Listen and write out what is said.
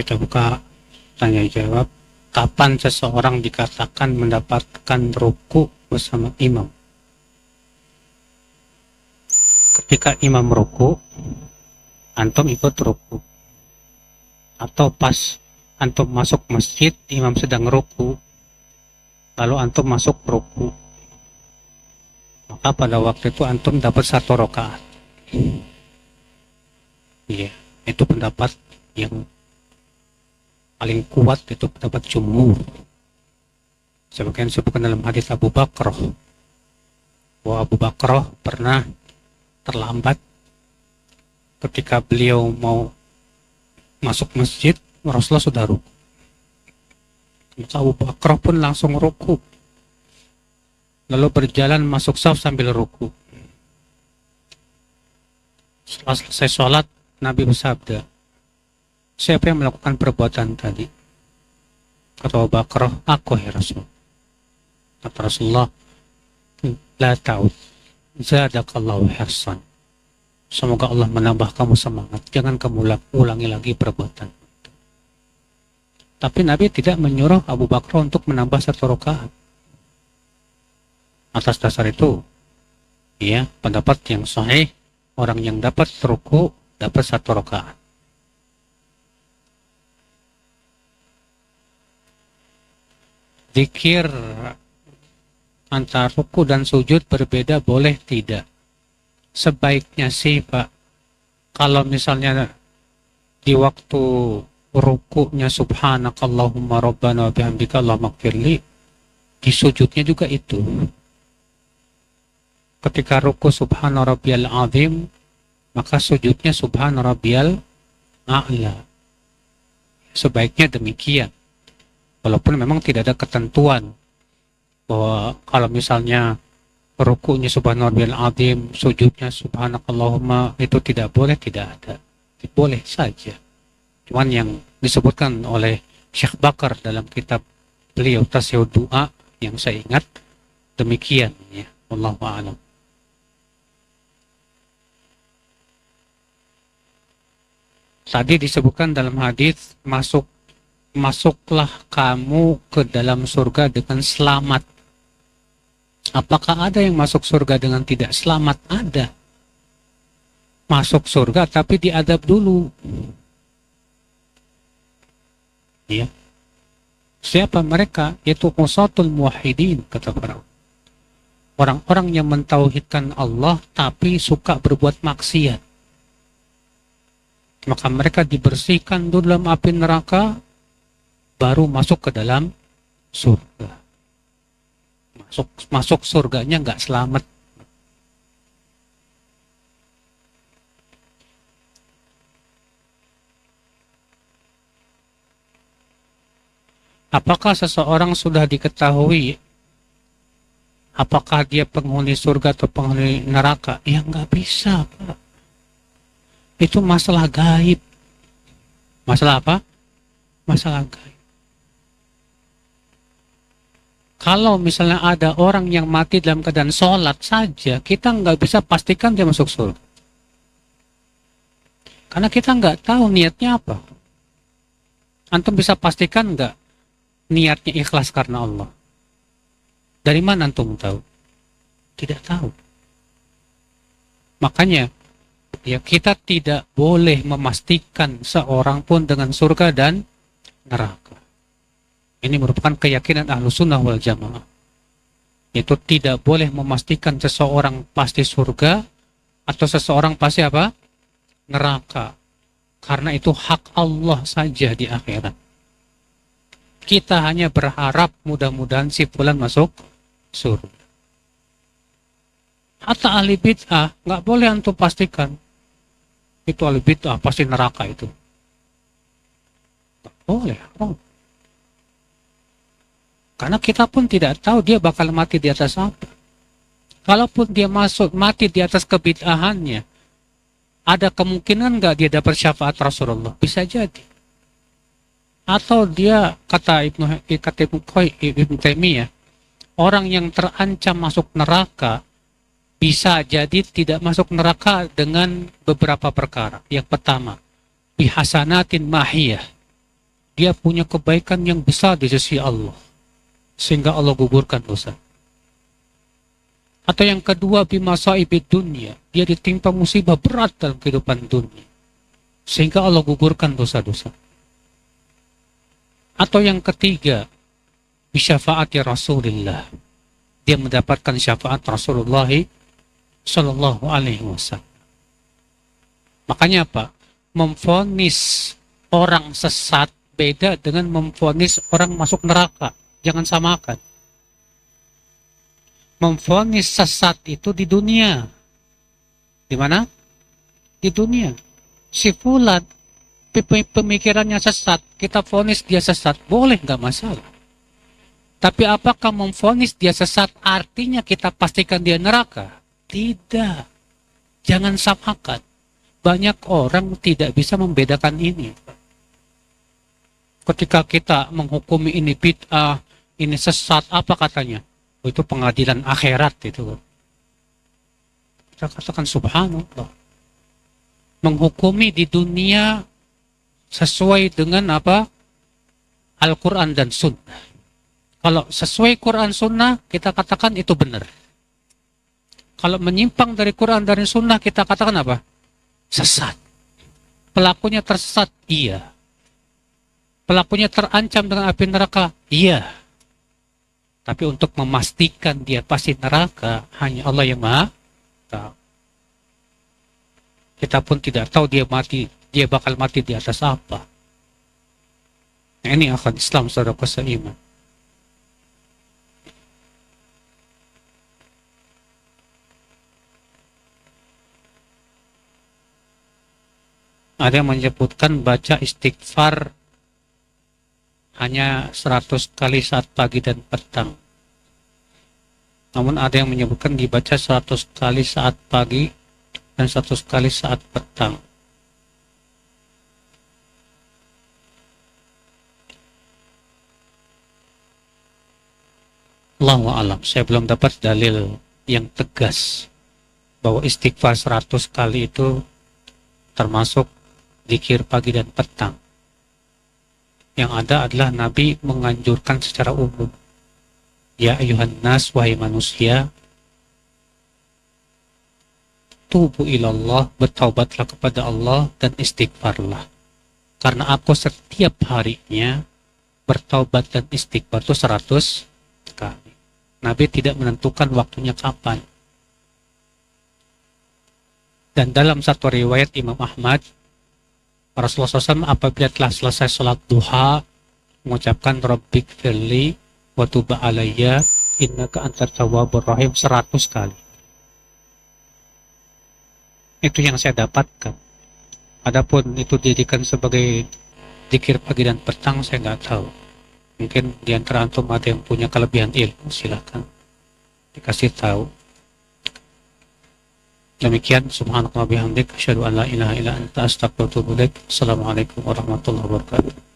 Kita buka tanya jawab. Kapan seseorang dikatakan mendapatkan ruku bersama imam? Ketika imam ruku, antum ikut ruku. Atau pas antum masuk masjid, imam sedang ruku, lalu antum masuk ruku. Maka pada waktu itu antum dapat 1 rakaat. Iya, itu pendapat yang paling kuat, itu pendapat jumhur. Sebagian disebutkan dalam hadis Abu Bakar, bahwa Abu Bakar pernah terlambat ketika beliau mau masuk masjid, Rasulullah sudah ruku. Maka Abu Bakar pun langsung ruku, lalu berjalan masuk saf sambil ruku. Setelah selesai sholat, Nabi bersabda, siapa yang melakukan perbuatan tadi? Kata Abu Bakar, aku ya Rasul. Kata Rasulullah, la ta'ud, zadakallahu hirsan. Semoga Allah menambah kamu semangat, jangan kamu ulangi lagi perbuatan. Tapi Nabi tidak menyuruh Abu Bakar untuk menambah 1 rakaat. Atas dasar itu, ya, pendapat yang sahih, orang yang dapat ruku dapat 1 rakaat. Zikir antara ruku dan sujud berbeda, boleh tidak? Sebaiknya sih Pak, kalau misalnya di waktu rukunya subhanakallahumma rabbana wa bihamdika Allahumma ighfirli, di sujudnya juga itu. Ketika ruku subhana rabbiyal azim, maka sujudnya subhana rabbiyal a'la. Sebaiknya demikian. Walaupun memang tidak ada ketentuan bahwa kalau misalnya rukunya subhana rabbiyal azim, sujudnya subhanakallahumma, itu tidak boleh, tidak ada. Boleh saja. Cuman yang disebutkan oleh Syekh Bakar dalam kitab beliau Tasawuf Doa, yang saya ingat demikian, ya. Wallahu a'lam. Tadi disebutkan dalam hadis, masuklah kamu ke dalam surga dengan selamat. Apakah ada yang masuk surga dengan tidak selamat? Ada. Masuk surga tapi diadab dulu. Ya. Siapa mereka? Yaitu usatul muwahhidin, kata para orang-orang yang mentauhidkan Allah tapi suka berbuat maksiat. Maka mereka dibersihkan dulu dalam api neraka, baru masuk ke dalam surga. Masuk surganya nggak selamat. Apakah seseorang sudah diketahui apakah dia penghuni surga atau penghuni neraka? Ya nggak bisa, Pak. Itu masalah gaib. Masalah apa? Masalah gaib. Kalau misalnya ada orang yang mati dalam keadaan sholat saja, kita nggak bisa pastikan dia masuk surga. Karena kita nggak tahu niatnya apa. Antum bisa pastikan nggak niatnya ikhlas karena Allah? Dari mana antum tahu? Tidak tahu. Makanya, ya, kita tidak boleh memastikan seorang pun dengan surga dan neraka. Ini merupakan keyakinan Ahlussunnah wal Jamaah. Itu tidak boleh memastikan seseorang pasti surga atau seseorang pasti apa? Neraka. Karena itu hak Allah saja di akhirat. Kita hanya berharap mudah-mudahan si fulan masuk surga. Hatta ahli bid'ah nggak boleh antum pastikan itu ahli bid'ah pasti neraka itu. Nggak boleh. Oh. Karena kita pun tidak tahu dia bakal mati di atas apa. Kalaupun dia mati di atas kebid'ahannya, ada kemungkinan nggak dia dapat syafaat Rasulullah? Bisa jadi. Atau dia, kata Ibnu Taimiyah, orang yang terancam masuk neraka bisa jadi tidak masuk neraka dengan beberapa perkara. Yang pertama, bihasanatin mahiyah. dia punya kebaikan yang besar di sisi Allah, sehingga Allah gugurkan dosa. Atau yang kedua, bimasaibid dunia, dia ditimpa musibah berat dalam kehidupan dunia, sehingga Allah gugurkan dosa-dosa. Atau yang ketiga, bisyafaati Rasulillah, dia mendapatkan syafaat Rasulullah Shallallahu Alaihi Wasallam. Makanya apa? Memvonis orang sesat beda dengan memvonis orang masuk neraka. Jangan samakan. Memvonis sesat itu di dunia. Di mana? Di dunia. Si fulan pemikirannya sesat, kita vonis dia sesat, boleh, nggak masalah. Tapi apakah memvonis dia sesat artinya kita pastikan dia neraka? Tidak. Jangan samakan. Banyak orang tidak bisa membedakan ini. Ketika kita menghukumi ini bid'ah, ini sesat, apa katanya? Oh, itu pengadilan akhirat itu. Kita katakan subhanallah. Menghukumi di dunia sesuai dengan apa? Al-Quran dan Sunnah. Kalau sesuai Quran Sunnah, kita katakan itu benar. Kalau menyimpang dari Quran dan Sunnah, kita katakan apa? Sesat. Pelakunya tersesat? Iya. Pelakunya terancam dengan api neraka? Iya. Tapi untuk memastikan dia pasti neraka, hanya Allah yang Maha tahu. Kita pun tidak tahu dia bakal mati di atas apa. Nah, ini akan Islam, saudara seiman. Ada yang menyebutkan baca istighfar hanya 100 kali saat pagi dan petang. Namun ada yang menyebutkan dibaca 100 kali saat pagi dan 100 kali saat petang. Allahu a'lam. Saya belum dapat dalil yang tegas bahwa istighfar 100 kali itu termasuk zikir pagi dan petang. Yang ada adalah Nabi menganjurkan secara umum. Ya ayuhan nas, wahai manusia, tubu ilallah, bertaubatlah kepada Allah dan istighfarlah. Karena aku setiap harinya bertaubat dan istighfar itu 100 kali. Nabi tidak menentukan waktunya kapan. Dan dalam satu riwayat Imam Ahmad, Rasulullah SAW apabila telah selesai sholat duha mengucapkan Rabbik firli wa tub alayya innaka antat tawwabur rahim 100 kali. Itu yang saya dapatkan. Adapun itu dijadikan sebagai zikir pagi dan petang, saya nggak tahu. Mungkin di antara antum ada yang punya kelebihan ilmu, silakan dikasih tahu. Demikian, subhanallahi wa bihamdik, asyhadu an la ilaha illa anta, astaghfiruka wa atubu ilaik. Assalamualaikum warahmatullahi wabarakatuh.